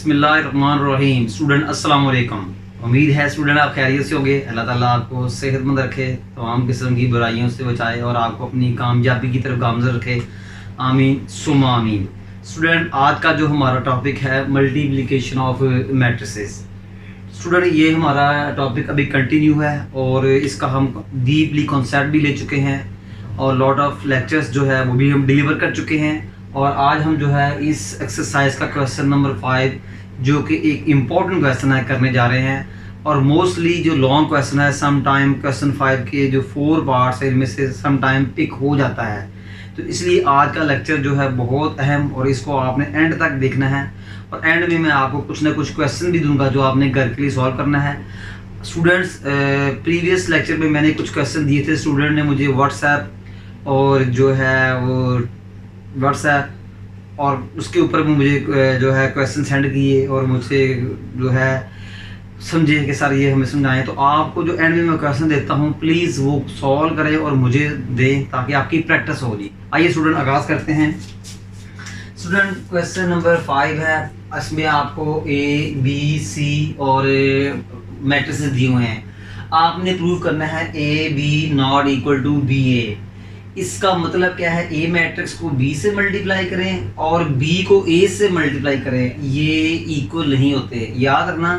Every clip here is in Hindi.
बिस्मिल्लाहिर्रहमानिर्रहीम। स्टूडेंट अस्सलाम वालेकुम। उम्मीद है स्टूडेंट आप खैरियत से होंगे। अल्लाह ताला आपको सेहतमंद रखे, तमाम किस्म की बुराइयों से बचाए और आपको अपनी कामयाबी की तरफ गामज़द रखे। आमीन सुम्मा आमीन। स्टूडेंट आज का जो हमारा टॉपिक है मल्टीप्लिकेशन ऑफ मैट्रिसेस। स्टूडेंट ये हमारा टॉपिक अभी कंटिन्यू है और इसका हम डीपली कॉन्सेप्ट भी ले चुके हैं और लॉट ऑफ लेक्चर्स जो है वो भी हम डिलीवर कर चुके हैं। और आज हम जो है इस एक्सरसाइज का क्वेश्चन नंबर 5 जो कि एक इम्पॉर्टेंट क्वेश्चन है करने जा रहे हैं। और मोस्टली जो लॉन्ग क्वेश्चन है सम टाइम क्वेश्चन 5 के जो 4 पार्ट्स है इनमें से सम टाइम पिक हो जाता है, तो इसलिए आज का लेक्चर जो है बहुत अहम और इसको आपने एंड तक देखना है। और एंड में मैं आपको कुछ ना कुछ क्वेश्चन भी दूंगा जो आपने घर के लिए सॉल्व करना है। स्टूडेंट्स प्रीवियस लेक्चर में मैंने कुछ क्वेश्चन दिए थे, स्टूडेंट ने मुझे व्हाट्सएप और जो है वो व्हाट्सएप और उसके ऊपर मुझे जो है क्वेश्चन सेंड किए और मुझसे जो है समझे कि सर ये हमें समझाएं। तो आपको जो एंड में मैं क्वेश्चन देता हूँ प्लीज़ वो सॉल्व करें और मुझे दें ताकि आपकी प्रैक्टिस हो जी। आइए स्टूडेंट आगाज़ करते हैं। स्टूडेंट क्वेश्चन नंबर 5 है, इसमें आपको ए बी सी और मैट्रिसेस दिए हुए हैं। आपने प्रूव करना है A B not equal to B A. इसका मतलब क्या है, ए मैट्रिक्स को बी से मल्टीप्लाई करें और बी को ए से मल्टीप्लाई करें, ये इक्वल नहीं होते। याद रखना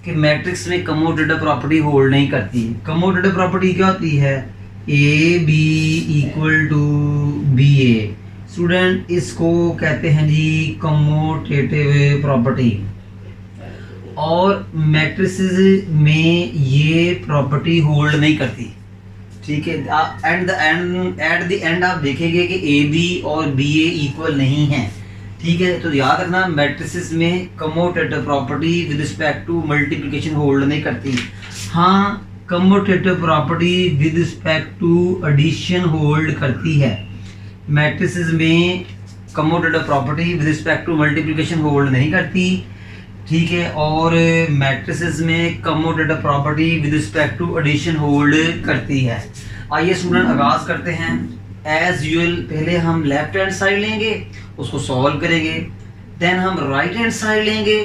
कि मैट्रिक्स में कमोटेटिव प्रॉपर्टी होल्ड नहीं करती। कमोटेटिव प्रॉपर्टी क्या होती है, A B equal to B A. Student इसको कहते हैं जी कमोटेटिव प्रॉपर्टी। और मैट्रिसेस में ये प्रॉपर्टी होल्ड नहीं करती, ठीक है। एट द एंड आप देखेंगे कि ए बी और बी ए इक्वल नहीं है, ठीक है। तो याद रखना मैट्रिसेस में commutative property with respect to multiplication hold नहीं करती। हाँ, commutative property with respect to addition hold करती है। मैट्रिसेस में commutative property with respect to multiplication hold नहीं करती, ठीक है। और मैट्रिसेस में commutative property with respect to addition hold करती है। आइए स्टूडेंट आगाज करते हैं। एज यूजुअल पहले हम लेफ्ट हैंड साइड लेंगे, उसको सॉल्व करेंगे, देन हम राइट हैंड साइड लेंगे,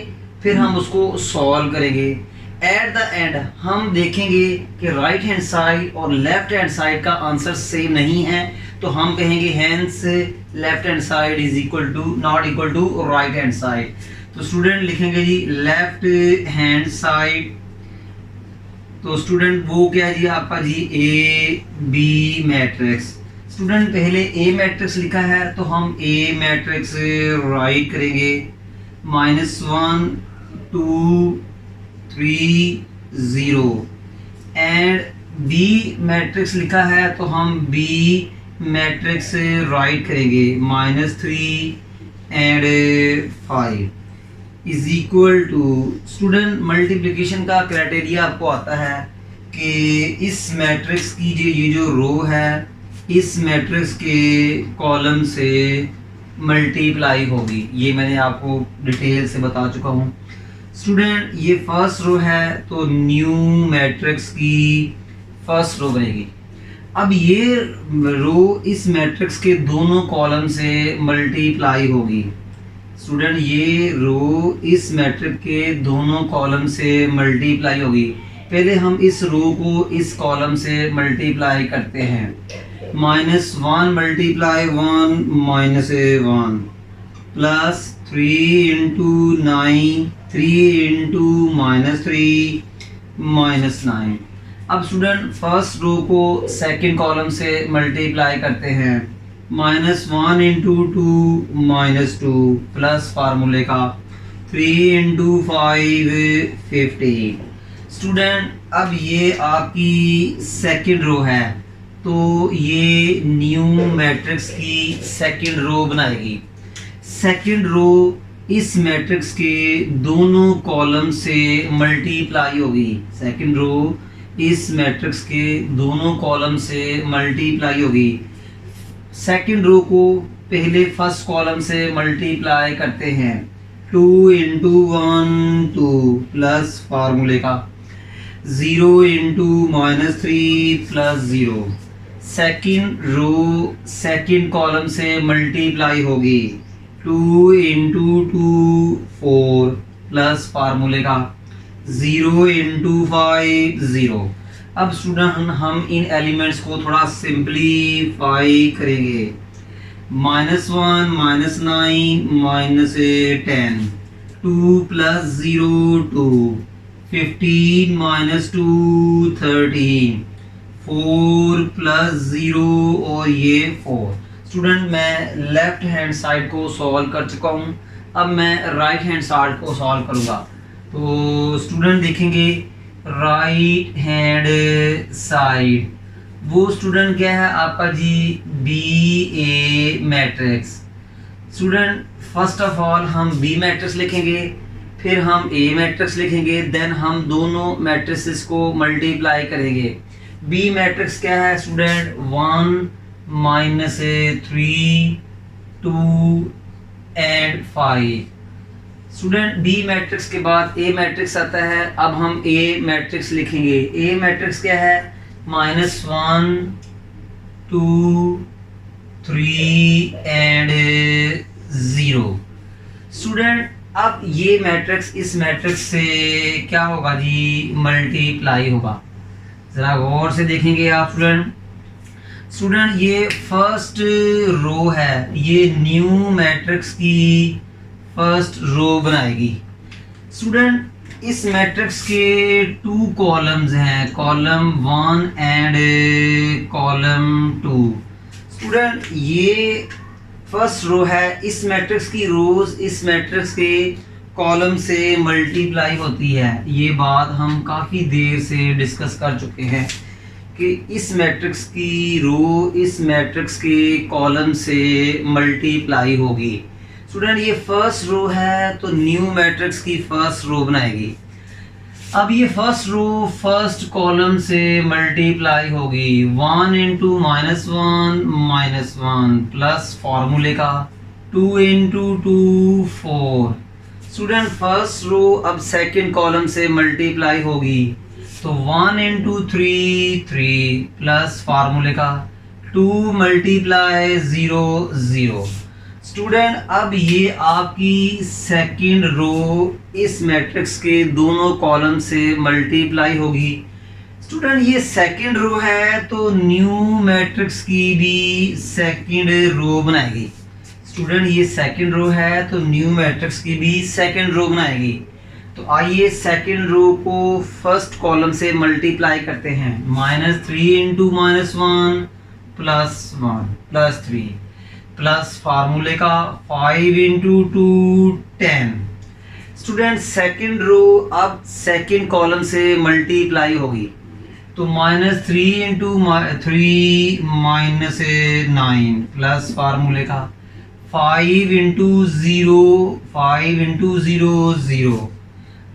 फिर हम उसको सॉल्व करेंगे। एट द एंड हम देखेंगे कि राइट हैंड साइड और लेफ्ट हैंड साइड का आंसर सेम नहीं है, तो हम कहेंगे hence left hand side is equal to not equal to right hand side. तो स्टूडेंट लिखेंगे जी लेफ्ट हैंड साइड। तो स्टूडेंट वो क्या है जी आपका जी ए बी मैट्रिक्स। स्टूडेंट पहले ए मैट्रिक्स लिखा है तो हम ए मैट्रिक्स राइट करेंगे -1 2 3 0। एंड बी मैट्रिक्स लिखा है तो हम बी मैट्रिक्स राइट करेंगे -3 and 5 is equal to. Student multiplication का क्राइटेरिया आपको आता है कि इस मैट्रिक्स की ये जो रो है इस मैट्रिक्स के कॉलम से मल्टीप्लाई होगी। ये मैंने आपको डिटेल से बता चुका हूँ। स्टूडेंट ये फर्स्ट रो है तो न्यू मैट्रिक्स की फर्स्ट रो बनेगी। अब ये रो इस मैट्रिक्स के दोनों कॉलम से मल्टीप्लाई होगी। स्टूडेंट ये रो इस मैट्रिक्स के दोनों कॉलम से मल्टीप्लाई होगी। पहले हम इस रो को इस कॉलम से मल्टीप्लाई करते हैं। -1 मल्टीप्लाई 1 -1 प्लस 3 इंटू 9 3 इंटू -3 -9। अब स्टूडेंट फर्स्ट रो को सेकंड कॉलम से मल्टीप्लाई करते हैं। -1 इंटू 2 -2 प्लस फार्मूले का 3 इंटू 5 15। स्टूडेंट अब ये आपकी सेकंड रो है तो ये न्यू मैट्रिक्स की सेकंड रो बनाएगी। सेकंड रो इस मैट्रिक्स के दोनों कॉलम से मल्टीप्लाई होगी। सेकंड रो इस मैट्रिक्स के दोनों कॉलम से मल्टीप्लाई होगी। सेकंड रो को पहले फर्स्ट कॉलम से मल्टीप्लाई करते हैं। 2 इंटू 1 2 प्लस फार्मूले का 0 into -3 plus 0। Second row second column से मल्टीप्लाई होगी। 2 इंटू 2 4 प्लस फार्मूले का 0 इंटू 5 0। अब स्टूडेंट हम इन एलिमेंट्स को थोड़ा सिंप्लीफाई करेंगे। -1 -9 -10 2 प्लस 0 2 15 -2 13 4 प्लस 0 और ये 4। स्टूडेंट मैं लेफ्ट हैंड साइड को सॉल्व कर चुका हूँ, अब मैं राइट हैंड साइड को सॉल्व करूँगा। तो स्टूडेंट देखेंगे राइट हैंड साइड, वो स्टूडेंट क्या है आपका जी, B A matrix. Student first of all हम बी मैट्रिक्स लिखेंगे, फिर हम ए मैट्रिक्स लिखेंगे, देन हम दोनों मैट्रिसेस को मल्टीप्लाई करेंगे। बी मैट्रिक्स क्या है student, 1 -3 2 and 5। Student B matrix के बाद ए मैट्रिक्स आता है, अब हम ए मैट्रिक्स लिखेंगे। ए मैट्रिक्स क्या है, -1 2 3 एंड 0। स्टूडेंट अब ये मैट्रिक्स इस मैट्रिक्स से क्या होगा जी, मल्टीप्लाई होगा। जरा गौर से देखेंगे आप स्टूडेंट। स्टूडेंट ये फर्स्ट रो है, ये न्यू मैट्रिक्स की फर्स्ट रो बनाएगी। स्टूडेंट इस मैट्रिक्स के 2 कॉलम्स हैं, कॉलम 1 एंड कॉलम 2। स्टूडेंट ये फर्स्ट रो है, इस मैट्रिक्स की रोज इस मैट्रिक्स के कॉलम से मल्टीप्लाई होती है। ये बात हम काफ़ी देर से डिस्कस कर चुके हैं कि इस मैट्रिक्स की रो इस मैट्रिक्स के कॉलम से मल्टीप्लाई होगी। स्टूडेंट ये फर्स्ट रो है, तो न्यू मैट्रिक्स की फर्स्ट रो बनाएगी। अब ये फर्स्ट रो फर्स्ट कॉलम से मल्टीप्लाई होगी, 1 इंटू -1 प्लस फॉर्मूले का 2 इंटू 2 4। स्टूडेंट फर्स्ट रो अब सेकंड कॉलम से मल्टीप्लाई होगी, तो 1 इंटू 3 प्लस फार्मूले का 2 × 0 0। स्टूडेंट अब ये आपकी सेकंड रो इस मैट्रिक्स के दोनों कॉलम से मल्टीप्लाई होगी। स्टूडेंट ये सेकंड रो है, तो न्यू मैट्रिक्स की भी सेकंड रो बनाएगी। स्टूडेंट ये सेकंड रो है, तो न्यू मैट्रिक्स की भी सेकंड रो बनाएगी। तो आइए सेकंड रो को फर्स्ट कॉलम से मल्टीप्लाई करते हैं। -3 इंटू -1 प्लस 1 प्लस 3 प्लस फार्मूले का 5 इंटू 2 10। स्टूडेंट सेकंड रो अब सेकंड कॉलम से मल्टीप्लाई होगी, तो -3 इंटू 3 -9 प्लस फार्मूले का 5 इंटू 0 0।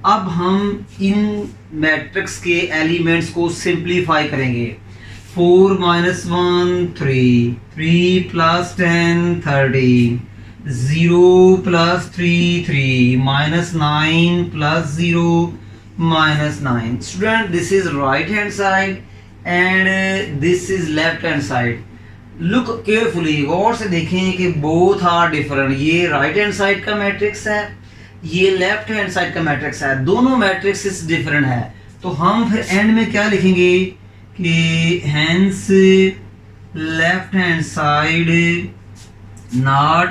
अब हम इन मैट्रिक्स के एलिमेंट्स को सिंप्लीफाई करेंगे। 4 -1 3 3 plus 10 13 0 plus 3 3 -9 plus 0 -9। Student this is right hand side and this is left hand side. Look carefully, गौर से देखें कि बोथ आर डिफरेंट। ये राइट हैंड साइड का मैट्रिक्स है, ये लेफ्ट हैंड साइड का मैट्रिक्स है, दोनों मैट्रिक्स डिफरेंट है। तो हम फिर एंड में क्या लिखेंगे कि hence left hand side not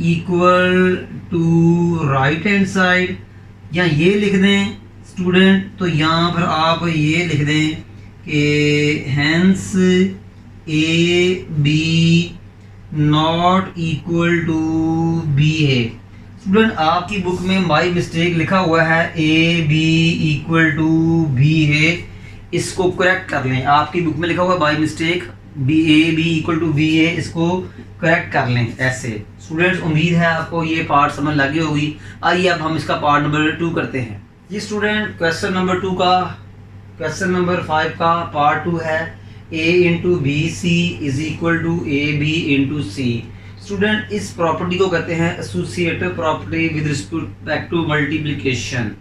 equal to right hand side, या ये लिख दें स्टूडेंट। तो यहाँ पर आप ये लिख दें कि hence A B not equal to B A. Student आपकी बुक में बाई मिस्टेक लिखा हुआ है A B equal to B A, इसको करेक्ट कर लें। आपकी बुक में लिखा हुआ है by mistake A B equal to B A, इसको करेक्ट कर लें ऐसे। स्टूडेंट्स उम्मीद है आपको ये पार्ट समझ लगी होगी। आइए अब हम इसका पार्ट नंबर 2 करते हैं। ये स्टूडेंट क्वेश्चन नंबर 2 का क्वेश्चन नंबर 5 का पार्ट 2 है। a into B C is equal to A B into C. Student इस प्रॉपर्टी को कहते हैं associative property with respect to multiplication.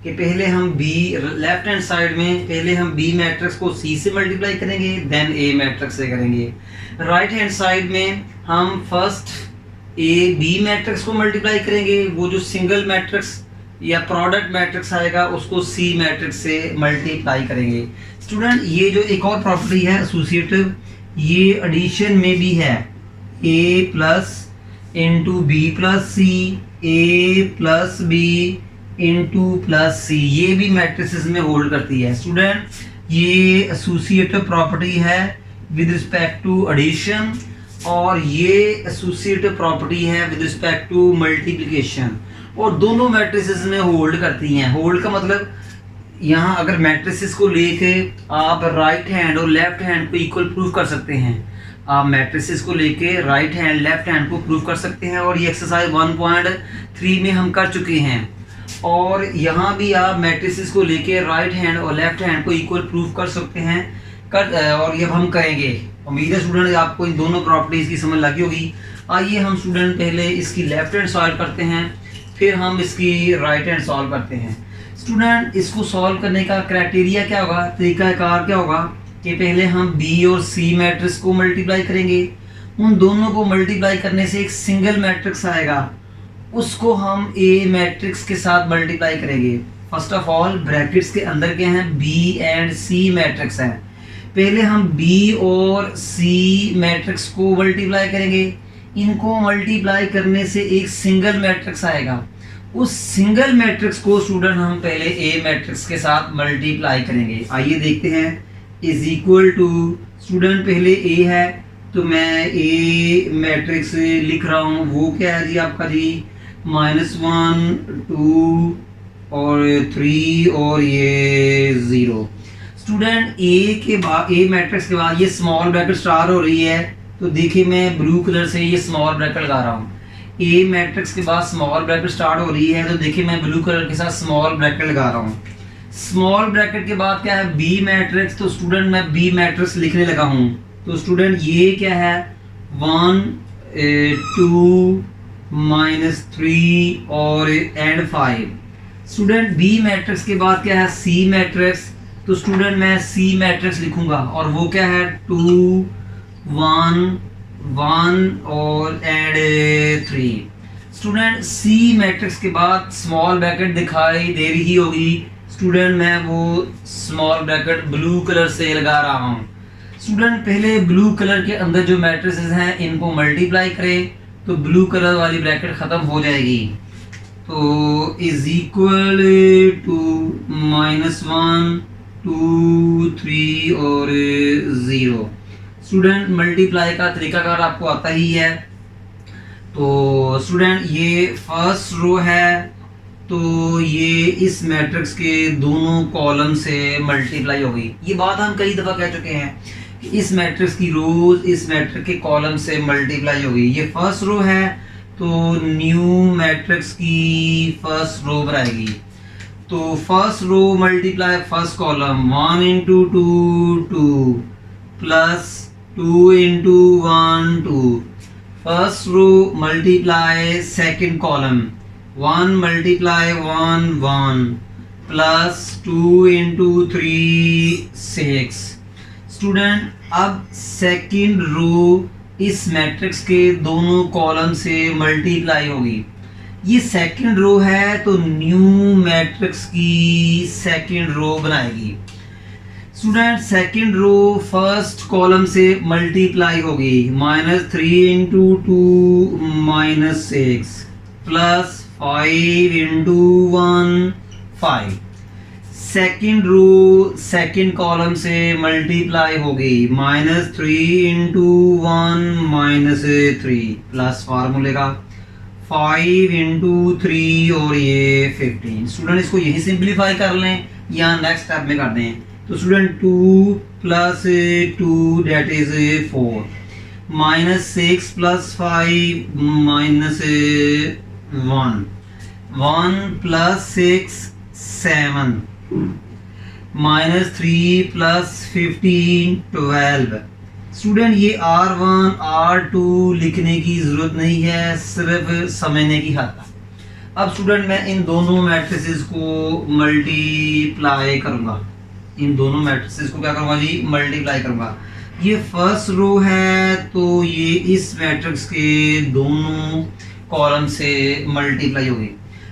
कि पहले हम बी लेफ्ट हैंड साइड में पहले हम बी मैट्रिक्स को सी से मल्टीप्लाई करेंगे, देन ए मैट्रिक्स से करेंगे। राइट हैंड साइड में हम फर्स्ट ए बी मैट्रिक्स को मल्टीप्लाई करेंगे, वो जो सिंगल मैट्रिक्स या प्रोडक्ट मैट्रिक्स आएगा उसको सी मैट्रिक्स से मल्टीप्लाई करेंगे। स्टूडेंट ये जो एक और प्रॉपर्टी है एसोसिएटिव, ये एडिशन में भी है, ए प्लस इंटू बी प्लस सी, ए प्लस बी इंटू प्लस सी, ये भी मैट्रिसेस में होल्ड करती है। स्टूडेंट ये एसोसिएटिव प्रॉपर्टी है विद रिस्पेक्ट टू एडिशन, और ये एसोसिएटिव प्रॉपर्टी है विद रिस्पेक्ट टू मल्टीप्लिकेशन, और दोनों मैट्रिसेस में होल्ड करती हैं। होल्ड का मतलब यहाँ अगर मैट्रिसेस को लेके आप राइट हैंड और लेफ्ट हैंड को इक्वल प्रूव कर सकते हैं, आप मैट्रिसेस को लेके राइट हैंड लेफ्ट हैंड को प्रूव कर सकते हैं, और ये एक्सरसाइज 1.3 में हम कर चुके हैं। और यहाँ भी आप मैट्रिसेस को लेके राइट हैंड और लेफ्ट हैंड को इक्वल प्रूव कर सकते हैं और ये हम करेंगे। उम्मीद है स्टूडेंट आपको इन दोनों प्रॉपर्टीज की समझ लगी होगी। आइए हम स्टूडेंट पहले इसकी लेफ्ट हैंड सॉल्व करते हैं, फिर हम इसकी राइट हैंड सॉल्व करते हैं। स्टूडेंट इसको सॉल्व करने का क्राइटेरिया क्या होगा, तरीकाकार क्या होगा कि पहले हम बी और सी मैट्रिक्स को मल्टीप्लाई करेंगे, उन दोनों को मल्टीप्लाई करने से एक सिंगल मैट्रिक्स आएगा, उसको हम ए मैट्रिक्स के साथ मल्टीप्लाई करेंगे। फर्स्ट ऑफ ऑल ब्रैकेट्स के अंदर क्या हैं, बी एंड सी मैट्रिक्स हैं। पहले हम बी और सी मैट्रिक्स को मल्टीप्लाई करेंगे, इनको मल्टीप्लाई करने से एक सिंगल मैट्रिक्स आएगा, उस सिंगल मैट्रिक्स को स्टूडेंट हम पहले ए मैट्रिक्स के साथ मल्टीप्लाई करेंगे। आइए देखते हैं। इज इक्वल टू, स्टूडेंट पहले ए है तो मैं ए मैट्रिक्स लिख रहा हूँ, वो क्या है जी आपका जी -1 2 और 3 और ये 0। स्टूडेंट ए के बाद ए मैट्रिक्स के बाद ये स्मॉल ब्रैकेट स्टार हो रही है, तो देखिए मैं ब्लू कलर से ये स्मॉल ब्रैकेट लगा रहा हूँ। ए मैट्रिक्स के बाद स्मॉल ब्रैकेट स्टार्ट हो रही है, तो देखिए मैं ब्लू कलर के साथ स्मॉल ब्रैकेट लगा रहा हूँ। स्मॉल ब्रैकेट के बाद क्या है, बी मैट्रिक्स, तो स्टूडेंट मैं बी मैट्रिक्स लिखने लगा हूँ। तो स्टूडेंट ये क्या है 1 2 -3 और एंड 5। स्टूडेंट बी मैट्रिक्स के बाद क्या है सी मैट्रिक्स, तो स्टूडेंट मैं सी मैट्रिक्स लिखूंगा, और वो क्या है 2 1 1 और एंड 3। स्टूडेंट सी मैट्रिक्स के बाद स्मॉल ब्रैकेट दिखाई दे रही होगी, स्टूडेंट मैं वो स्मॉल ब्रैकेट ब्लू कलर से लगा रहा हूँ। स्टूडेंट पहले ब्लू कलर के अंदर जो मैट्रिसेस हैं इनको मल्टीप्लाई करें, तो ब्लू कलर वाली ब्रैकेट ख़त्म हो जाएगी। तो इज इक्वल टू -1 2 3 और 0। स्टूडेंट मल्टीप्लाई का तरीकाकार आपको आता ही है। तो स्टूडेंट ये फर्स्ट रो है, तो ये इस मैट्रिक्स के दोनों कॉलम से मल्टीप्लाई होगी। ये बात हम कई दफ़ा कह चुके हैं कि इस मैट्रिक्स की रोज इस मैट्रिक्स के कॉलम से मल्टीप्लाई होगी। ये फर्स्ट रो है, तो न्यू मैट्रिक्स की फर्स्ट रो बनाएगी। तो first row multiply first column 1 × 2 2 plus 2 × 1 2। First row multiply second column 1 × 1 1 plus 2 × 3 6। Student अब सेकंड रो इस मैट्रिक्स के दोनों कॉलम से मल्टीप्लाई होगी। ये सेकंड रो है, तो न्यू मैट्रिक्स की सेकंड रो बनाएगी। Student second row first column से मल्टीप्लाई होगी, -3 × 2 -6 plus 5 × 1 5। Second row second column से मल्टीप्लाई होगी, -3 × 1 -3 प्लस फार्मूले का 5 × 3 और ये 15। स्टूडेंट इसको यही सिंप्लीफाई कर लें या नेक्स्ट स्टेप में कर दें। तो स्टूडेंट 2 + 2 दैट इज 4 -6 + 5 -1 1 + 6 7 -3 + 15 12। स्टूडेंट ये R1 R2 लिखने की ज़रूरत नहीं है, सिर्फ समझने की हद तक। अब स्टूडेंट मैं इन दोनों मैट्रिसेस को मल्टीप्लाई करूँगा, इन दोनों मैट्रिसेस को क्या करूँगा जी मल्टीप्लाई करूँगा। ये फर्स्ट रो है, तो ये इस मैट्रिक्स के दोनों कॉलम से मल्टीप्लाई होगी।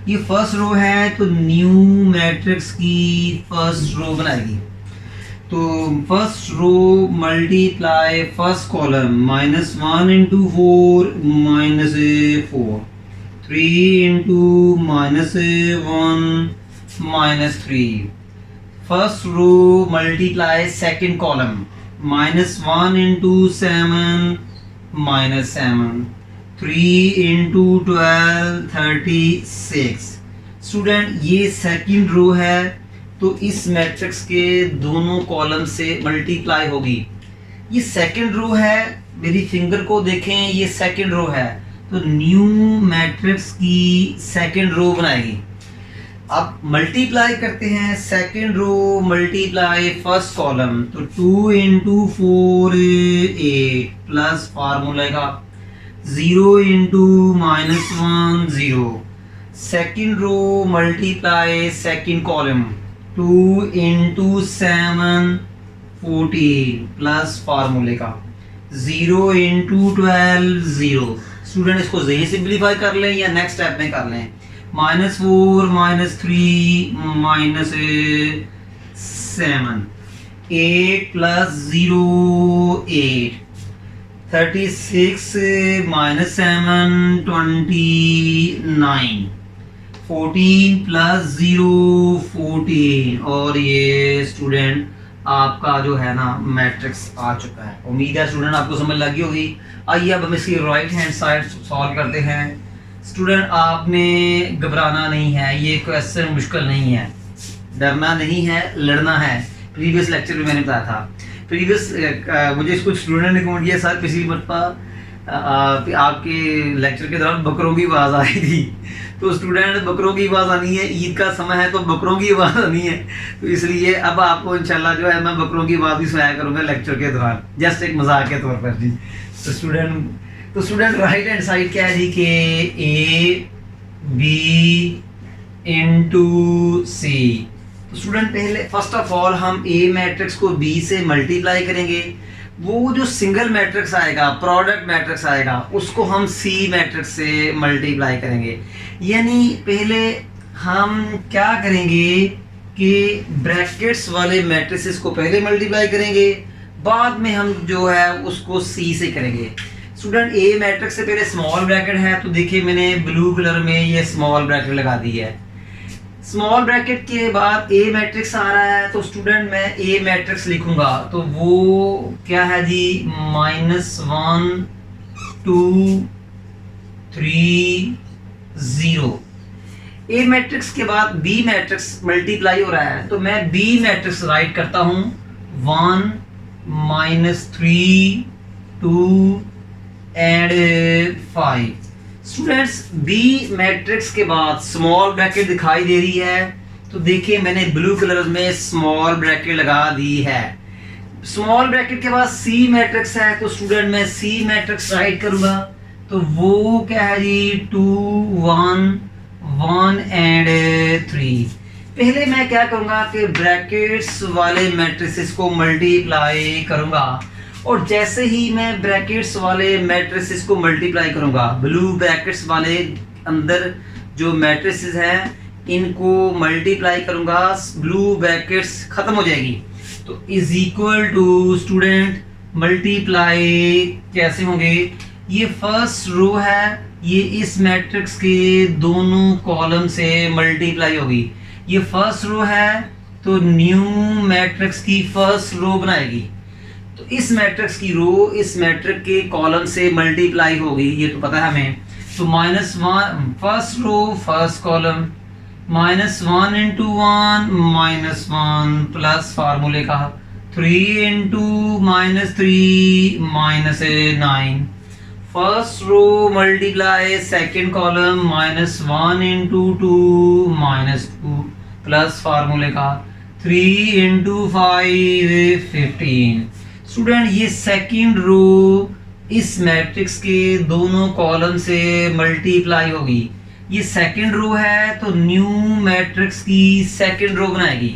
ये फर्स्ट रो है तो न्यू मैट्रिक्स की फर्स्ट रो बनाएगी। तो first row multiply first column -1 into 4 -4, 3 into -1 -3। First row multiply second column -1 into 7 -7, 3 into 12 36। Student ये सेकंड रो है तो इस मैट्रिक्स के दोनों कॉलम से मल्टीप्लाई होगी। ये सेकंड रो है, मेरी फिंगर को देखें, ये सेकंड रो है तो न्यू मैट्रिक्स की सेकंड रो बनाएगी। अब मल्टीप्लाई करते हैं, second row multiply first column तो 2 इंटू 4 8 प्लस फार्मूला का 0 into -1 0। Second row multiply second column 2 into 7 14 plus फार्मूले का 0 इंटू 12 0। स्टूडेंट इसको यही सिंप्लीफाई कर लें या नेक्स्ट स्टेप में कर लें। -4 -3 -7, 8 प्लस 0 8, 36 -7 29, 14 प्लस 0 14। और ये स्टूडेंट आपका जो है ना मैट्रिक्स आ चुका है। उम्मीद है स्टूडेंट आपको समझ लगी होगी। आइए अब हम इसकी राइट हैंड साइड सॉल्व करते हैं। स्टूडेंट आपने घबराना नहीं है, ये क्वेश्चन मुश्किल नहीं है, डरना नहीं है, लड़ना है। प्रीवियस लेक्चर में मैंने बताया था, मुझे कुछ स्टूडेंट ने कमेंट किया सर पिछली मरतबा आपके लेक्चर के दौरान बकरों की आवाज़ आई थी। तो स्टूडेंट बकरों की आवाज़ आनी है, ईद का समय है तो बकरों की आवाज़ आनी है, तो इसलिए अब आपको इंशाल्लाह जो है मैं बकरों की आवाज़ भी सुनाया करूँगा लेक्चर के दौरान, जस्ट एक मजाक के तौर पर जी। तो स्टूडेंट राइट हैंड साइड क्या है जी कि ए बी इंटू सी। तो स्टूडेंट पहले फर्स्ट ऑफ ऑल हम ए मैट्रिक्स को बी से मल्टीप्लाई करेंगे। वो जो सिंगल मैट्रिक्स आएगा, प्रोडक्ट मैट्रिक्स आएगा, उसको हम सी मैट्रिक्स से मल्टीप्लाई करेंगे। यानी पहले हम क्या करेंगे कि ब्रैकेट्स वाले मैट्रिसेस को पहले मल्टीप्लाई करेंगे, बाद में हम जो है उसको सी से करेंगे। स्टूडेंट ए मैट्रिक्स से पहले स्मॉल ब्रैकेट है तो देखिए मैंने ब्लू कलर में ये स्मॉल ब्रैकेट लगा दी है। स्मॉल ब्रैकेट के बाद ए मैट्रिक्स आ रहा है तो स्टूडेंट मैं ए मैट्रिक्स लिखूंगा तो वो क्या है जी -1 2 3 0। ए मैट्रिक्स के बाद बी मैट्रिक्स मल्टीप्लाई हो रहा है तो मैं बी मैट्रिक्स राइट करता हूं 1 -3 2 एंड 5। स्टूडेंट्स बी मैट्रिक्स के बाद स्मॉल ब्रैकेट दिखाई दे रही है तो देखिए मैंने ब्लू कलर में स्मॉल ब्रैकेट लगा दी है। स्मॉल ब्रैकेट के बाद सी मैट्रिक्स है तो स्टूडेंट मैं सी मैट्रिक्स राइट करूंगा तो वो क्या है जी 2 1 1 एंड 3। पहले मैं क्या करूंगा कि ब्रैकेट्स वाले मैट्रिसेस को मल्टीप्लाई करूंगा और जैसे ही मैं ब्रैकेट्स वाले मैट्रिसेस को मल्टीप्लाई करूंगा, ब्लू ब्रैकेट्स वाले अंदर जो मैट्रिसेस हैं इनको मल्टीप्लाई करूंगा, ब्लू ब्रैकेट्स खत्म हो जाएगी तो is equal to student multiply कैसे होंगे। ये फर्स्ट रो है, ये इस मैट्रिक्स के दोनों कॉलम से मल्टीप्लाई होगी। ये फर्स्ट रो है तो न्यू मैट्रिक्स की फर्स्ट रो बनाएगी तो इस मैट्रिक्स की रो इस मैट्रिक्स के कॉलम से मल्टीप्लाई होगी, ये तो पता है हमें। तो -1 first row first column -1 into 1 -1 plus फार्मूले का 3 into -3 -9। First row multiply second column -1 into 2 -2 plus फार्मूले का 3 इंटू 5 15। स्टूडेंट ये सेकंड रो इस मैट्रिक्स के दोनों कॉलम से मल्टीप्लाई होगी। ये सेकंड रो है तो न्यू मैट्रिक्स की सेकंड रो बनाएगी।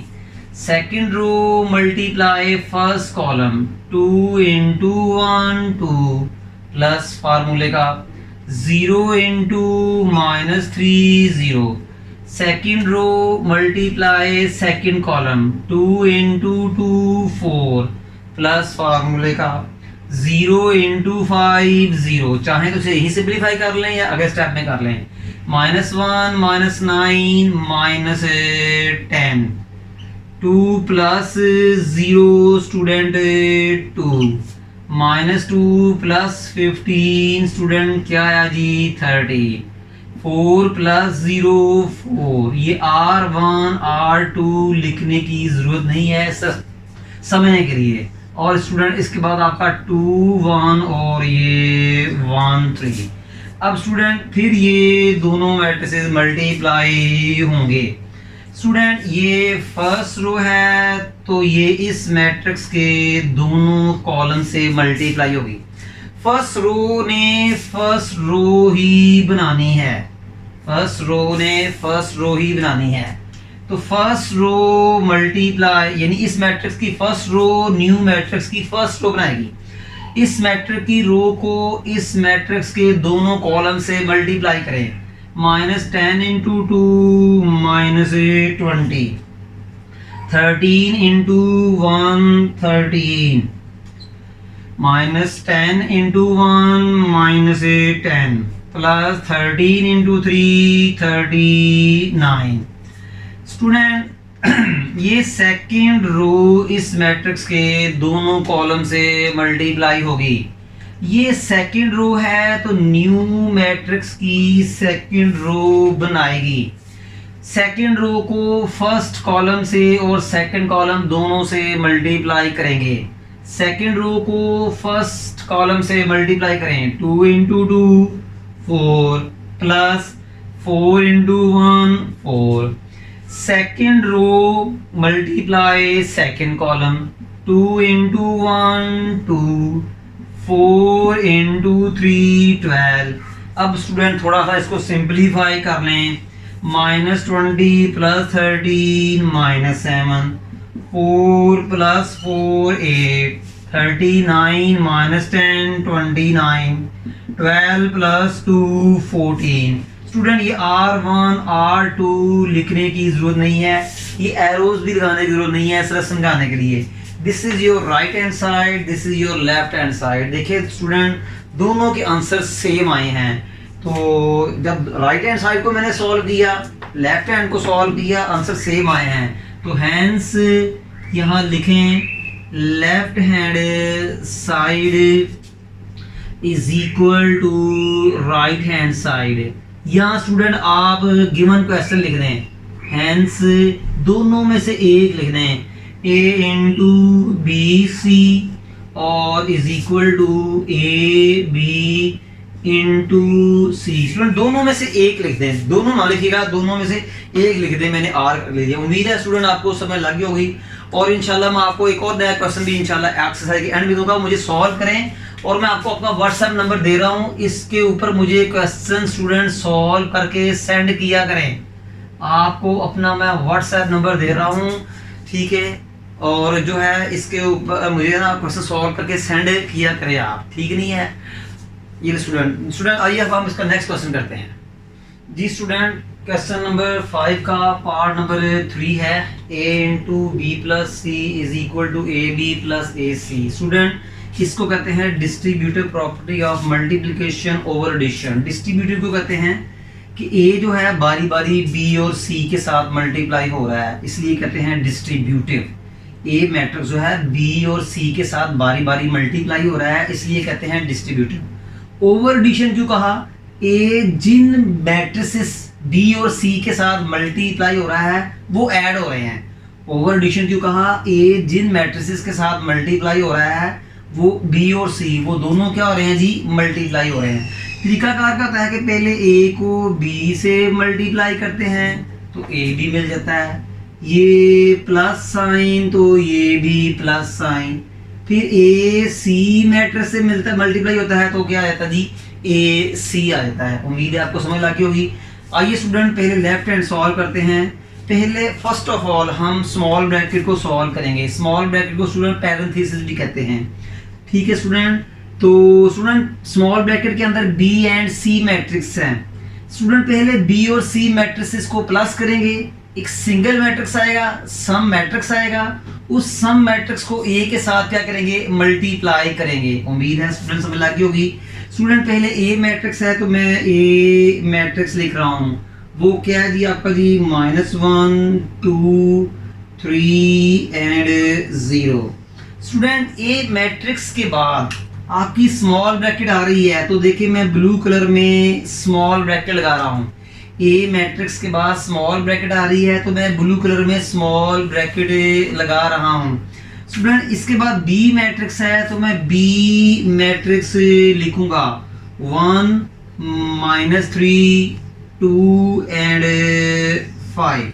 Second row multiply first column 2 into 1 2 plus फार्मूले का 0 into -3 0। Second row multiply second column, 2 into 2 4 plus फार्मूले का 0 इंटू 5 0, चाहे तो इसे यही सिंप्लीफाई कर लें या अगले स्टेप में कर लें। -1 -9 -10, 2 प्लस 0 स्टूडेंट 2, -2 प्लस 15 स्टूडेंट क्या आया जी 30, 4 प्लस 0 4। ये R1 R2 लिखने की जरूरत नहीं है समझने के लिए। और स्टूडेंट इसके बाद आपका 2 1 और ये 1 3। अब स्टूडेंट फिर ये दोनों मैट्रिसेस मल्टीप्लाई होंगे। स्टूडेंट ये फर्स्ट रो है तो ये इस मैट्रिक्स के दोनों कॉलम से मल्टीप्लाई होगी। फर्स्ट रो ने फर्स्ट रो ही बनानी है, फर्स्ट रो ने फर्स्ट रो ही बनानी है। तो फर्स्ट रो मल्टीप्लाई यानी इस मैट्रिक्स की फर्स्ट रो न्यू मैट्रिक्स की फर्स्ट रो बनाएगी। इस मैट्रिक्स की रो को इस मैट्रिक्स के दोनों कॉलम से मल्टीप्लाई करें। -10 into 2 -20, 13 into 1 13, -10 into 1 -10 plus 13 into 3 39। Student ये सेकंड रो इस मैट्रिक्स के दोनों कॉलम से मल्टीप्लाई होगी। ये सेकंड रो है तो न्यू मैट्रिक्स की सेकंड रो बनाएगी। सेकंड रो को फर्स्ट कॉलम से और सेकंड कॉलम दोनों से मल्टीप्लाई करेंगे। सेकंड रो को फर्स्ट कॉलम से मल्टीप्लाई करें, 2 into 2 4 plus 4 into 1 4। Second row multiply second column, 2 into 1 2, 4 into 3 12। अब स्टूडेंट थोड़ा सा इसको सिंप्लीफाई कर लें। -20 प्लस 13 -7, 4 प्लस 4 8, 39 -10 29, 12 प्लस 2 14। स्टूडेंट ये R1 R2 लिखने की जरूरत नहीं है, ये एरोज भी लगाने की जरूरत नहीं है सिर्फ समझाने के लिए। This is your right hand side, this is your left hand side. देखिए स्टूडेंट दोनों के आंसर सेम आए हैं। तो जब राइट हैंड साइड को मैंने सॉल्व किया, लेफ्ट हैंड को सॉल्व किया, आंसर सेम आए हैं। तो हैंस यहाँ लिखें left hand side is equal to right hand side. यहाँ स्टूडेंट आप गिवन क्वेश्चन लिख दें, हैंस दोनों में से एक लिख दें, a इंटू बी सी और is equal to A B into C. Student दोनों में से एक लिख दें, दोनों ना लिखिएगा, दोनों में से एक लिख दें। मैंने आर ले लिया। उम्मीद है स्टूडेंट आपको समझ लग गई होगी। और इंशाल्लाह मैं आपको एक और नया क्वेश्चन भी इंशाल्लाह एक्सरसाइज के एंड में दूंगा, मुझे सॉल्व करें। और मैं आपको अपना व्हाट्सएप नंबर दे रहा हूं, इसके ऊपर मुझे क्वेश्चन स्टूडेंट सॉल्व करके सेंड किया करें। आपको अपना मैं व्हाट्सएप नंबर दे रहा हूं, ठीक है। और जो है इसके ऊपर मुझे ना क्वेश्चन सॉल्व करके सेंड किया करें आप, ठीक नहीं है। ये स्टूडेंट आइए अब हम इसका नेक्स्ट क्वेश्चन करते हैं जी। स्टूडेंट क्वेश्चन नंबर 5 का पार्ट नंबर 3 है, a into B plus C is equal to A B plus A C. Student इसको कहते हैं distributive property of multiplication over addition. Distributive को कहते हैं कि a जो है बारी बारी b और c के साथ मल्टीप्लाई हो रहा है, इसलिए कहते हैं डिस्ट्रीब्यूटिव। a मैट्रिक्स जो है b और c के साथ बारी बारी मल्टीप्लाई हो रहा है, इसलिए कहते हैं डिस्ट्रीब्यूटिव। ओवर एडिशन क्यों कहा? a जिन मैट्रिसेस b और c के साथ मल्टीप्लाई हो रहा है वो ऐड हो रहे हैं। ओवर एडिशन क्यों कहा? a जिन मैट्रिसेस के साथ मल्टीप्लाई हो रहा है वो b और c वो दोनों क्या हो रहे हैं जी? मल्टीप्लाई हो रहे हैं। तरीकाकार का होता है कि पहले a को b से मल्टीप्लाई करते हैं तो a भी मिल जाता है, ये प्लस साइन तो ये भी प्लस साइन, फिर a c मैट्रिक्स से मिलता है मल्टीप्लाई होता है तो क्या आ जाता है जी? a c आ जाता है। उम्मीद है आपको समझ लगी होगी। आइए स्टूडेंट पहले लेफ्ट हैंड सॉल्व करते हैं। पहले फर्स्ट ऑफ ऑल हम स्मॉल ब्रैकेट को सॉल्व करेंगे। स्मॉल ब्रैकेट को स्टूडेंट पैरेंथेसिस भी कहते हैं, ठीक है स्टूडेंट। तो स्टूडेंट स्मॉल ब्रैकेट के अंदर b एंड c मैट्रिक्स हैं। स्टूडेंट पहले बी और सी मैट्रिसेस को प्लस करेंगे, एक सिंगल मैट्रिक्स आएगा, सम मैट्रिक्स आएगा, उस सम मैट्रिक्स को ए के साथ क्या करेंगे, मल्टीप्लाई करेंगे। उम्मीद है स्टूडेंट समझ लगी होगी। स्टूडेंट पहले ए मैट्रिक्स है तो मैं ए मैट्रिक्स लिख रहा हूँ, वो क्या है जी आपका जी -1 2 3 एंड 0। स्टूडेंट ए मैट्रिक्स के बाद आपकी स्मॉल ब्रैकेट आ रही है, तो देखिए मैं ब्लू कलर में स्मॉल ब्रैकेट लगा रहा हूँ। ए मैट्रिक्स के बाद स्मॉल ब्रैकेट आ रही है तो मैं ब्लू कलर में स्मॉल ब्रैकेट लगा रहा हूँ। स्टूडेंट इसके बाद बी मैट्रिक्स है तो मैं बी मैट्रिक्स लिखूंगा 1 -3 2 एंड 5।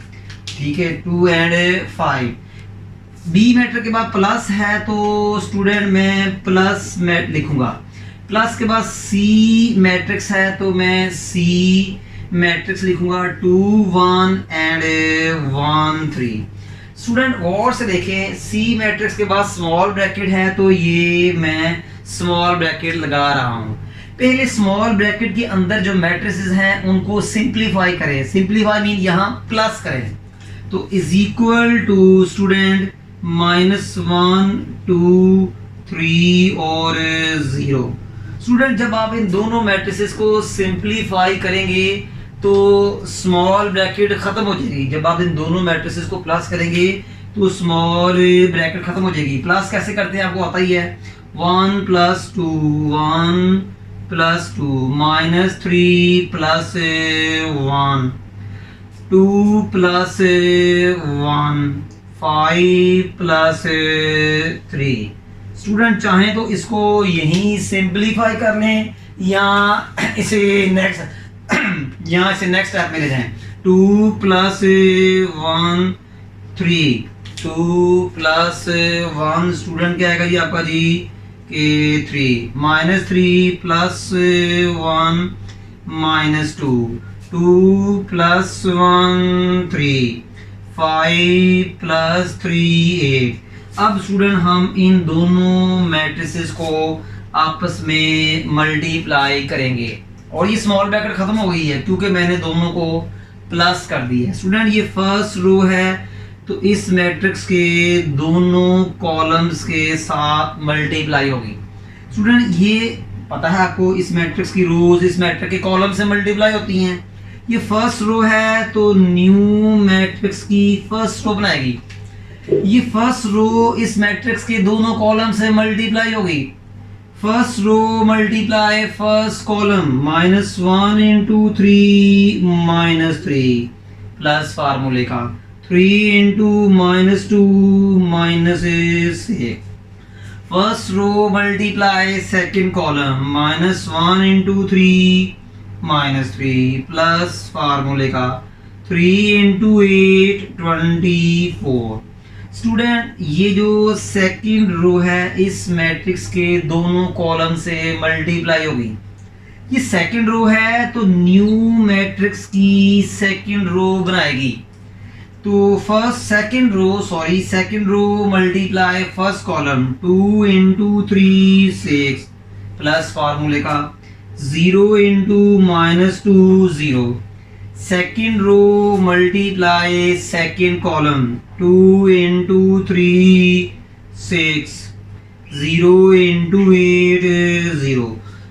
ठीक है, 2 एंड 5। बी मैट्रिक्स के बाद प्लस है तो स्टूडेंट मैं प्लस मैट लिखूंगा। प्लस के बाद सी मैट्रिक्स है तो मैं सी मैट्रिक्स लिखूंगा 2 1 एंड 1 3। स्टूडेंट और से देखें, सी मैट्रिक्स के बाद स्मॉल ब्रैकेट है तो ये मैं स्मॉल ब्रैकेट लगा रहा हूं। पहले स्मॉल ब्रैकेट के अंदर जो मैट्रिसेस हैं उनको सिंप्लीफाई करें। सिंप्लीफाई मीन यहां प्लस करें, तो इज इक्वल टू स्टूडेंट -1 2 3 और 0। स्टूडेंट जब आप इन दोनों मैट्रिसेस को सिंप्लीफाई करेंगे तो स्मॉल ब्रैकेट खत्म हो जाएगी। जब आप इन दोनों मैट्रिसेस को प्लस करेंगे तो स्मॉल ब्रैकेट खत्म हो जाएगी। प्लस कैसे करते हैं आपको आता ही है, 1 + 2 1 + 2 -3 + 1 2 + 1 5 + 3। स्टूडेंट चाहें तो इसको यहीं सिंप्लीफाई कर लें या इसे नेक्स्ट स्टेप में ले जाएं। 2 + 1 3 2 + 1 स्टूडेंट क्या आएगा जी आपका जी के 3 -3 + 1 -2 2 + 1 3 5 + 3 8। अब स्टूडेंट हम इन दोनों मैट्रिसेस को आपस में मल्टीप्लाई करेंगे और ये स्मॉल ब्रैकेट खत्म हो गई है क्योंकि मैंने दोनों को प्लस कर दिया है। स्टूडेंट ये फर्स्ट रो है तो इस मैट्रिक्स के दोनों कॉलम्स के साथ मल्टीप्लाई होगी। स्टूडेंट ये पता है आपको, इस मैट्रिक्स की रोज इस मैट्रिक्स के कॉलम से मल्टीप्लाई होती हैं। ये फर्स्ट रो है तो न्यू मैट्रिक्स की फर्स्ट रो बनाएगी। ये फर्स्ट रो इस मैट्रिक्स के दोनों कॉलम से मल्टीप्लाई होगी। First row multiply first column -1 × 3 -3 plus फार्मूले का 3 × -2 -6। First row multiply second column -1 × 3 -3 plus फार्मूले का 3 × 8 24। स्टूडेंट ये जो सेकंड रो है इस मैट्रिक्स के दोनों कॉलम से मल्टीप्लाई होगी। ये सेकंड रो है तो न्यू मैट्रिक्स की सेकंड रो बनाएगी। तो second row multiply first column 2 × 3 6 plus फार्मूले का 0 × -2 0। Second row multiply second column 2 × 3 6 0 × 8 0।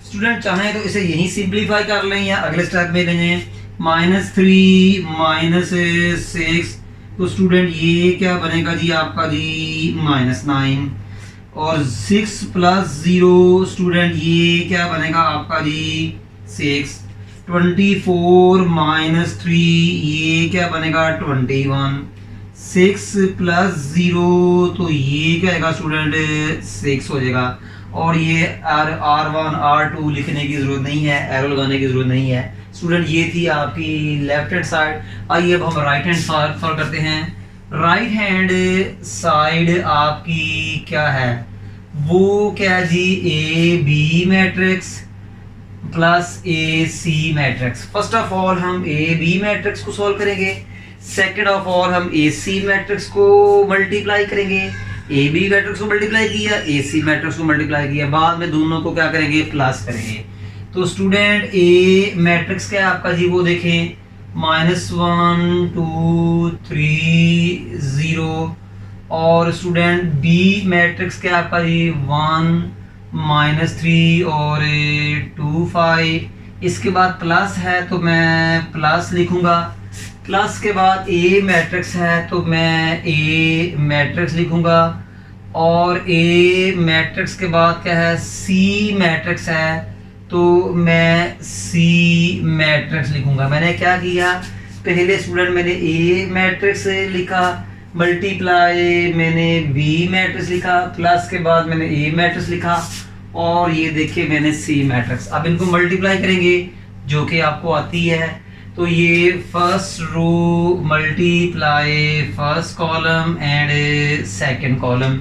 Student चाहें तो इसे यहीं सिंप्लीफाई कर लें या अगले स्टेप में ले जाएं। -3 -6 तो स्टूडेंट ये क्या बनेगा जी आपका जी -9 और 6 + 0 स्टूडेंट ये क्या बनेगा आपका जी 6। 24 - 3 ये क्या बनेगा 21। 6 + 0 तो ये क्या आएगा स्टूडेंट 6 हो जाएगा। और ये R1 R2 लिखने की जरूरत नहीं है, एरो लगाने की जरूरत नहीं है। स्टूडेंट ये थी आपकी लेफ्ट हैंड साइड। आइए अब हम राइट हैंड साइड सॉल्व करते हैं। राइट हैंड साइड आपकी क्या है, वो क्या जी AB matrix plus AC matrix. First of all हम AB मैट्रिक्स को सॉल्व करेंगे, सेकंड ऑफ ऑल हम AC मैट्रिक्स को मल्टीप्लाई करेंगे। AB मैट्रिक्स को मल्टीप्लाई किया, AC मैट्रिक्स को मल्टीप्लाई किया, बाद में दोनों को क्या करेंगे प्लस करेंगे। तो स्टूडेंट ए मैट्रिक्स क्या है आपका जी, वो देखें -1 2 3 0। और स्टूडेंट बी मैट्रिक्स क्या है आपका जी, 1 -3 और 2 5। इसके बाद प्लस है तो मैं प्लस लिखूंगा। प्लस के बाद ए मैट्रिक्स है तो मैं ए मैट्रिक्स लिखूंगा। और ए मैट्रिक्स के बाद क्या है, सी मैट्रिक्स है तो मैं सी मैट्रिक्स लिखूंगा। मैंने क्या किया, पहले स्टूडेंट मैंने ए मैट्रिक्स लिखा, मल्टीप्लाई मैंने बी मैट्रिक्स लिखा, प्लस के बाद मैंने ए मैट्रिक्स लिखा, और ये देखिए मैंने सी मैट्रिक्स। अब इनको मल्टीप्लाई करेंगे जो कि आपको आती है। तो ये first row multiply first column and second column.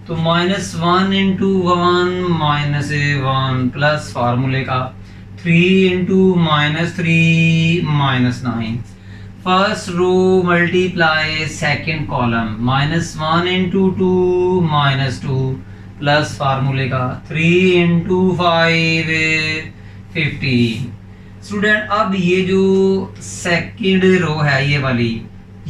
तो -1 × 1 -1 प्लस फार्मूले का 3 × -3 -9। First row multiply second column -1 × 2 -2 plus फार्मूले का 3 × 5 15। स्टूडेंट अब ये जो सेकंड रो है ये वाली,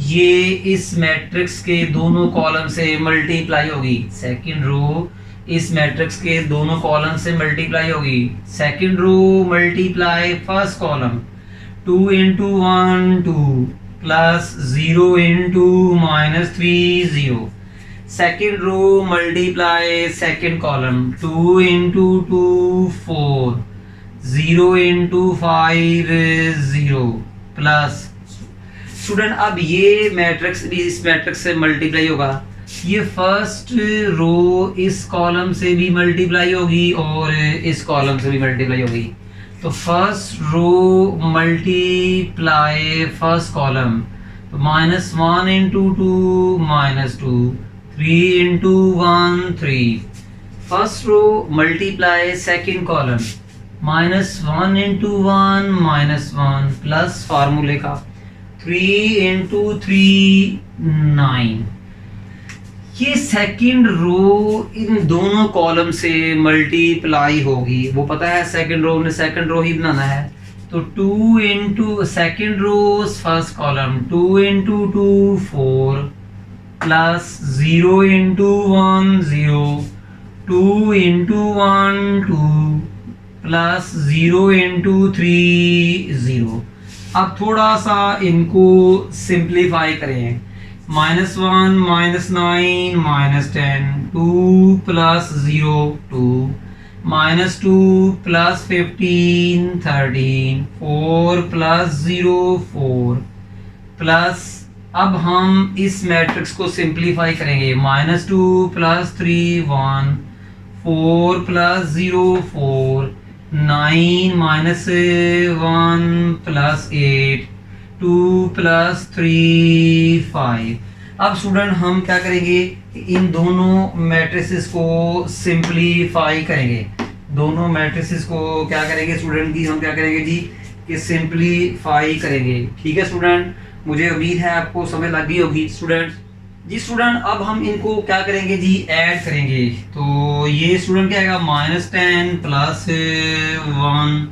ये इस मैट्रिक्स के दोनों कॉलम से मल्टीप्लाई होगी। सेकंड रो इस मैट्रिक्स के दोनों कॉलम से मल्टीप्लाई होगी। Second row multiply first column 2 × 1 2 plus 0 × -3 0। Second row multiply second column 2 × 2 4 0 × 5 0 plus. Student अब ये मैट्रिक्स भी इस मैट्रिक्स से मल्टीप्लाई होगा। ये फर्स्ट रो इस कॉलम से भी मल्टीप्लाई होगी और इस कॉलम से भी मल्टीप्लाई होगी। तो first row multiply first column, तो -1 × 2 -2 3 × 1 3। First row multiply second column -1 × 1 -1 plus फार्मूले का 3 × 3 9। ये सेकंड रो इन दोनों कॉलम से मल्टीप्लाई होगी, वो पता है सेकंड रो ने सेकंड रो ही बनाना है। तो 2 × second row first column 2 × 2 4 plus 0 × 1 0 2 × 1 2 plus 0 × 3 0। अब थोड़ा सा इनको सिंप्लीफाई करें। -1 -9 -10 2 प्लस 0 2 -2 प्लस 15 13 4 प्लस 0 4 प्लस। अब हम इस मैट्रिक्स को सिंप्लीफाई करेंगे। -2 प्लस 3 1 4 प्लस 0 4 9 -1 प्लस 8 2 प्लस 3 5। अब स्टूडेंट हम क्या करेंगे, इन दोनों मैट्रिसेस को सिंप्लीफाई करेंगे। दोनों मैट्रिसेस को क्या करेंगे स्टूडेंट की, हम क्या करेंगे जी कि सिंप्लीफाई करेंगे। ठीक है स्टूडेंट, मुझे उम्मीद है आपको समझ लग गई होगी स्टूडेंट जी। स्टूडेंट अब हम इनको क्या करेंगे जी, ऐड करेंगे। तो ये स्टूडेंट क्या आएगा, -10 plus 1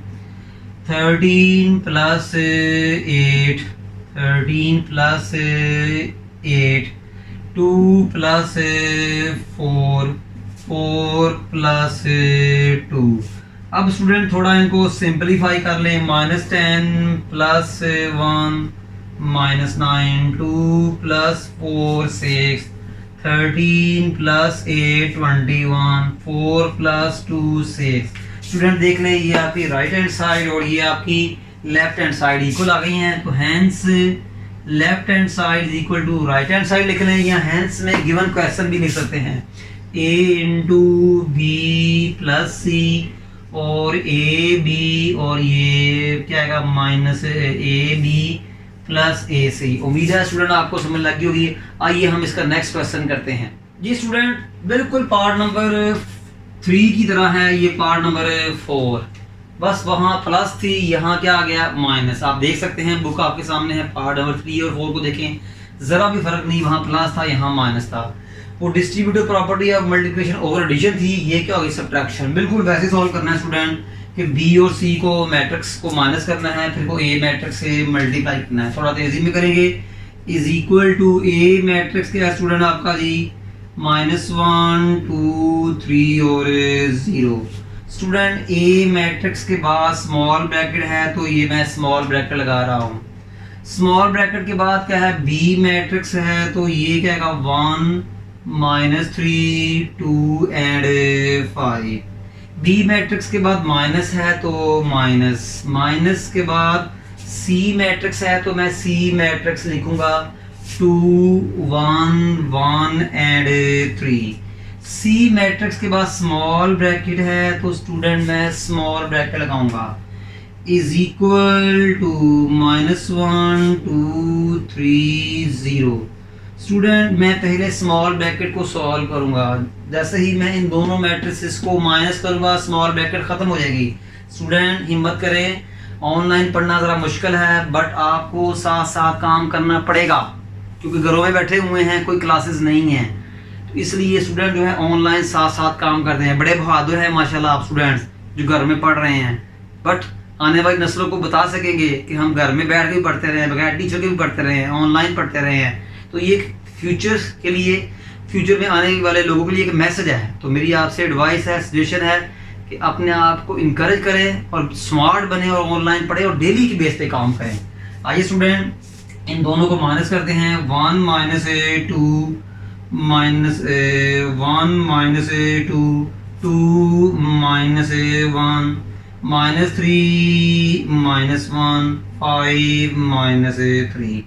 13 plus 8 13 plus 8 2 plus 4 4 plus 2। अब स्टूडेंट थोड़ा इनको सिंप्लीफाई कर लें। -10 plus 1 -9 2 plus 4 6 13 plus 8 21 4 plus 2 6। Student देख लें ये आपकी राइट हैंड साइड और ये आपकी लेफ्ट हैंड साइड इक्वल आ गई हैं। तो hence left hand side is equal to right hand side लिख लें, या हैंस में गिवन क्वेश्चन भी लिख सकते हैं। a × b प्लस c और a b और ये क्या आएगा -ab प्लस AC। उम्मीद है स्टूडेंट आपको समझ लगी होगी। आइए हम इसका नेक्स्ट क्वेश्चन करते हैं जी। स्टूडेंट बिल्कुल पार्ट नंबर 3 की तरह है ये पार्ट नंबर 4, बस वहाँ प्लस थी, यहाँ क्या आ गया माइनस। आप देख सकते हैं बुक आपके सामने है, पार्ट नंबर 3 और 4 को देखें, जरा भी फर्क नहीं, वहाँ प्लस था यहाँ माइनस था। वो distributive property of multiplication over addition थी, ये क्या होगी सब्ट्रैक्शन। बिल्कुल वैसे सॉल्व करना है स्टूडेंट कि बी और सी को मैट्रिक्स को माइनस करना है, फिर को ए मैट्रिक्स से मल्टीप्लाई करना है। थोड़ा तेजी में करेंगे। Is equal to A matrix क्या है स्टूडेंट आपका जी, -1 2 3 और 0। स्टूडेंट ए मैट्रिक्स के बाद स्मॉल ब्रैकेट है तो ये मैं स्मॉल ब्रैकेट लगा रहा हूँ। स्मॉल ब्रैकेट के बाद क्या है, बी मैट्रिक्स है तो ये क्या है 1 -3 2 एंड 5। बी मैट्रिक्स के बाद माइनस है तो माइनस के बाद सी मैट्रिक्स है तो मैं सी मैट्रिक्स लिखूंगा 2 1 1 एंड 3। सी मैट्रिक्स के बाद स्मॉल ब्रैकेट है तो स्टूडेंट मैं स्मॉल ब्रैकेट लगाऊंगा, इज इक्वल टू -1 2 3 0। स्टूडेंट मैं पहले स्मॉल ब्रैकेट को सॉल्व करूंगा, जैसे ही मैं इन दोनों मैट्रिसेस को माइनस करूंगा स्मॉल ब्रैकेट खत्म हो जाएगी। स्टूडेंट हिम्मत करें, ऑनलाइन पढ़ना ज़रा मुश्किल है बट आपको साथ साथ काम करना पड़ेगा क्योंकि घरों में बैठे हुए हैं, कोई क्लासेस नहीं है, तो इसलिए स्टूडेंट जो है ऑनलाइन साथ साथ काम करते हैं। बड़े बहादुर हैं माशाल्लाह आप स्टूडेंट्स जो घर में पढ़ रहे हैं, बट आने वाली नस्लों को बता सकेंगे कि हम घर में बैठ के भी पढ़ते रहे हैं, बगैर टीचर के भी पढ़ते रहे हैं, ऑनलाइन पढ़ते रहे हैं। तो ये फ्यूचर के लिए, फ्यूचर में आने वाले लोगों के लिए एक मैसेज है। तो मेरी आपसे एडवाइस है, सजेशन है कि अपने आप को इनकरेज करें और स्मार्ट बने और ऑनलाइन पढ़ें और डेली की बेस पे काम करें। आइए स्टूडेंट इन दोनों को माइनस करते हैं। 1 - 2 1 - 2 2 -1 -3 -1 5 -3।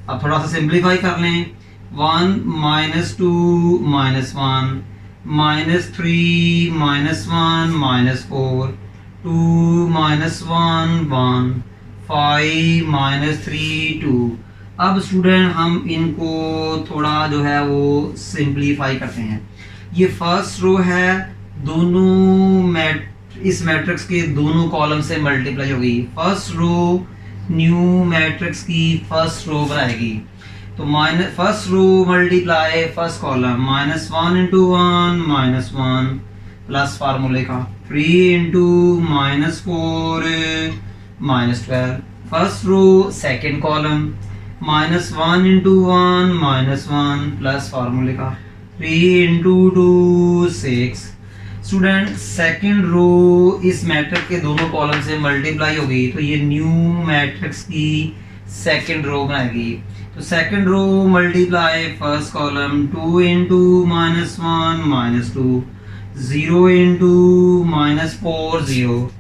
अब थोड़ा सा सिंप्लीफाई कर लें। 1 - 2 -1 -3 -1 -4 2 -1 1 5 -3 2। अब स्टूडेंट हम इनको थोड़ा जो है वो सिंप्लीफाई करते हैं। ये फर्स्ट रो है, दोनों इस मैट्रिक्स के दोनों कॉलम से मल्टीप्लाई होगी। फर्स्ट रो न्यू मैट्रिक्स की फर्स्ट रो बनाएगी तो first row multiply first column -1 × 1 -1 plus फार्मूले का 3 × -4 -12। First row second column -1 × 1 -1 plus फार्मूले का 3 × 2 6। स्टूडेंट सेकंड रो इस मैट्रिक्स के दोनों कॉलम से मल्टीप्लाई होगी तो ये न्यू मैट्रिक्स की सेकंड रो बनाएगी। तो second row multiply first column 2 × -1 -2 0 × -4 0।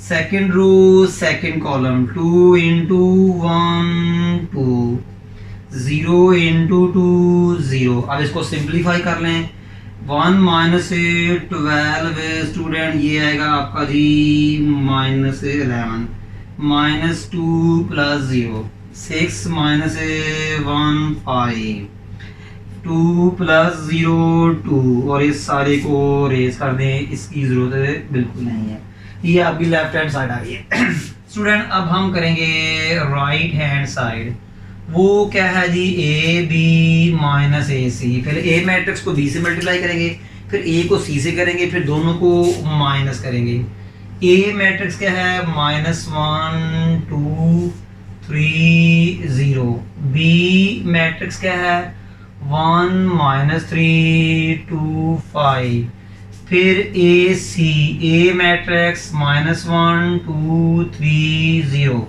Second row second column 2 × 1 2 0 × 2 0। अब इसको सिंप्लीफाई कर लें। 1 - 12 स्टूडेंट ये आएगा आपका जी -11 -2 + 0 6 - 1 5 2 + 0 2 और इस सारे को रेज कर दें, इसकी जरूरत बिल्कुल नहीं है। ये आपकी लेफ्ट हैंड साइड आ गई है। स्टूडेंट अब हम करेंगे राइट हैंड साइड। वो क्या है जी, ए बी -AC। पहले ए मैट्रिक्स को बी से मल्टीप्लाई करेंगे, फिर ए को सी से करेंगे, फिर दोनों को माइनस करेंगे। ए मैट्रिक्स क्या है -1 2 3 0। बी मैट्रिक्स क्या है 1 -3 2 5। फिर ए सी, ए मैट्रिक्स -1 2 3 0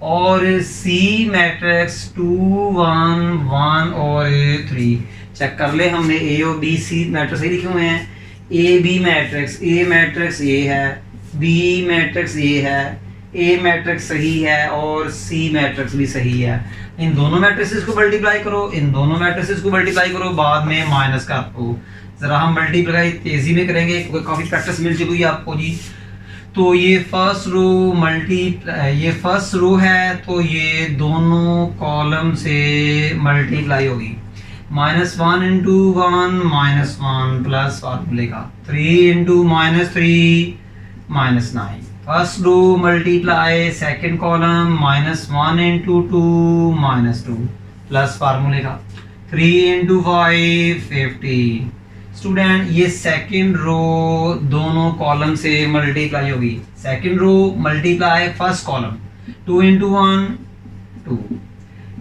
और सी मैट्रिक्स 2 1 1 और 3। चेक कर ले, हमने ए और बी सी मैट्रिक्स ही लिखे हुए हैं। A B matrix, A matrix ये है, बी मैट्रिक्स ये है, ए मैट्रिक्स सही है और सी मैट्रिक्स भी सही है। इन दोनों मैट्रिक्सेस को मल्टीप्लाई करो, इन दोनों मैट्रिक्सेस को मल्टीप्लाई करो, बाद में माइनस कर दो। जरा हम मल्टीप्लाई तेजी में करेंगे क्योंकि काफ़ी प्रैक्टिस मिल चुकी है आपको जी। तो ये फर्स्ट रो है तो ये दोनों कॉलम से मल्टीप्लाई होगी। -1 × 1 -1 प्लस फार्मूले का 3 × -3 -9। First row multiply second column -1 × 2 -2 plus फार्मूले का 3 × 5 15। स्टूडेंट ये सेकंड रो दोनों कॉलम से मल्टीप्लाई होगी, second row multiply first column, 2 into 1 2,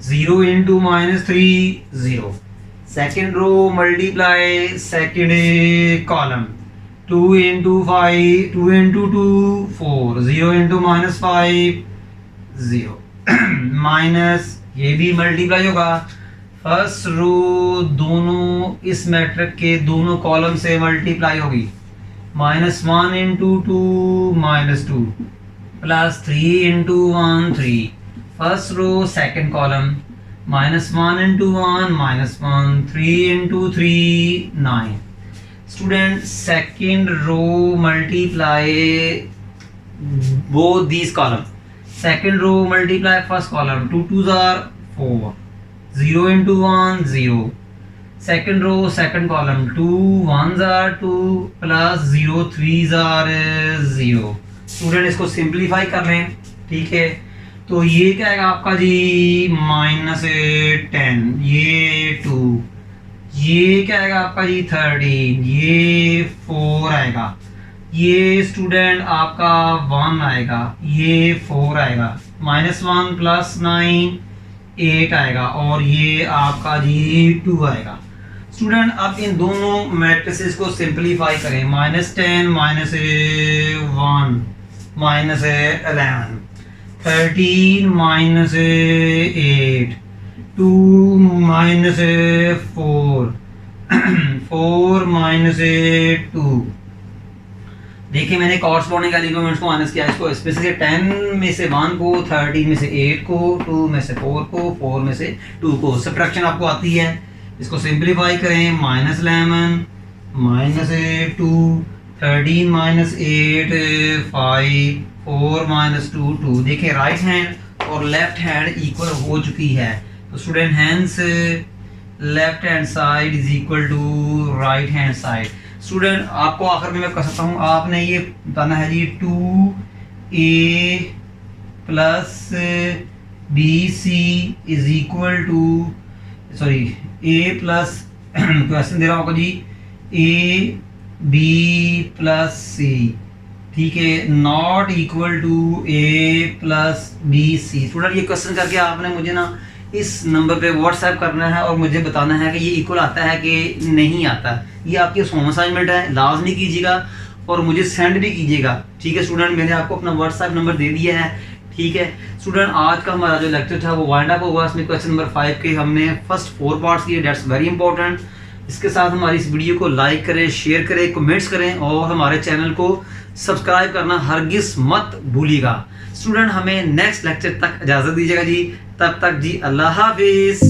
0 into -3 0, second row multiply second column, 2 into 5 2 into 2 4, 0 into -5 0 minus ये भी मल्टीप्लाई होगा, फर्स्ट रो दोनों इस मैट्रिक के दोनों कॉलम से मल्टीप्लाई होगी, -1 into 2 -2 plus 3 into 1 3, first row second column, -1 into 1 -1, 3 into 3 9। Student second row multiply both these column, second row multiply first column, 2 2s are 4, 0 into 1 0, second row second column, 2 1s are 2 plus 0 3s are 0। Student इसको सिंप्लीफाई कर लें, ठीक है, तो ये क्या आएगा आपका जी -10, ये 2, ये क्या आएगा आपका जी 13, ये 4 आएगा, ये स्टूडेंट आपका 1 आएगा, ये 4 आएगा, -1 + 9 8 आएगा, और ये आपका जी 2 आएगा। स्टूडेंट अब इन दोनों मैट्रिसेस को सिंप्लीफाई करें, -10 -1 -11, 13 -8 2 -4 4 -2। देखिए मैंने कॉरस्पॉन्डिंग एलिमेंट्स को माइनस किया, इसको इसमें से 10 में से 1 को, 13 में से 8 को, 2 में से 4 को, 4 में से 2 को, सब्ट्रैक्शन आपको आती है, इसको सिंप्लीफाई करें, -11 -2 13 -8 5 4 -2 2। देखिए राइट हैंड और लेफ्ट हैंड इक्वल हो चुकी है, तो student hence left hand side is equal to right hand side. Student आपको आखिर में मैं कह सकता हूँ, आपने ये बताना है जी 2a + bc is equal to, sorry a plus question दे रहा हूँ जी a b + c, ठीक है, not equal to a + bc। Student ये क्वेश्चन करके आपने मुझे ना इस नंबर पे व्हाट्सएप करना है और मुझे बताना है कि ये इक्वल आता है कि नहीं आता। ये आपकी होम असाइनमेंट है, लाजमी कीजिएगा और मुझे सेंड भी कीजिएगा, ठीक है स्टूडेंट। मैंने आपको अपना व्हाट्सएप नंबर दे दिया है, ठीक है स्टूडेंट। आज का हमारा जो लेक्चर था वो वाइंड अप होगा, इसमें क्वेश्चन नंबर 5 के हमने फर्स्ट 4 पार्ट्स किए, दैट्स वेरी इंपॉर्टेंट। इसके साथ हमारी इस वीडियो को लाइक करें, शेयर करें, कमेंट्स करें और हमारे चैनल को सब्सक्राइब करना हरगिज मत भूलिएगा। स्टूडेंट हमें नेक्स्ट लेक्चर तक इजाज़त दीजिएगा जी, तब तक जी अल्लाह हाफिज़।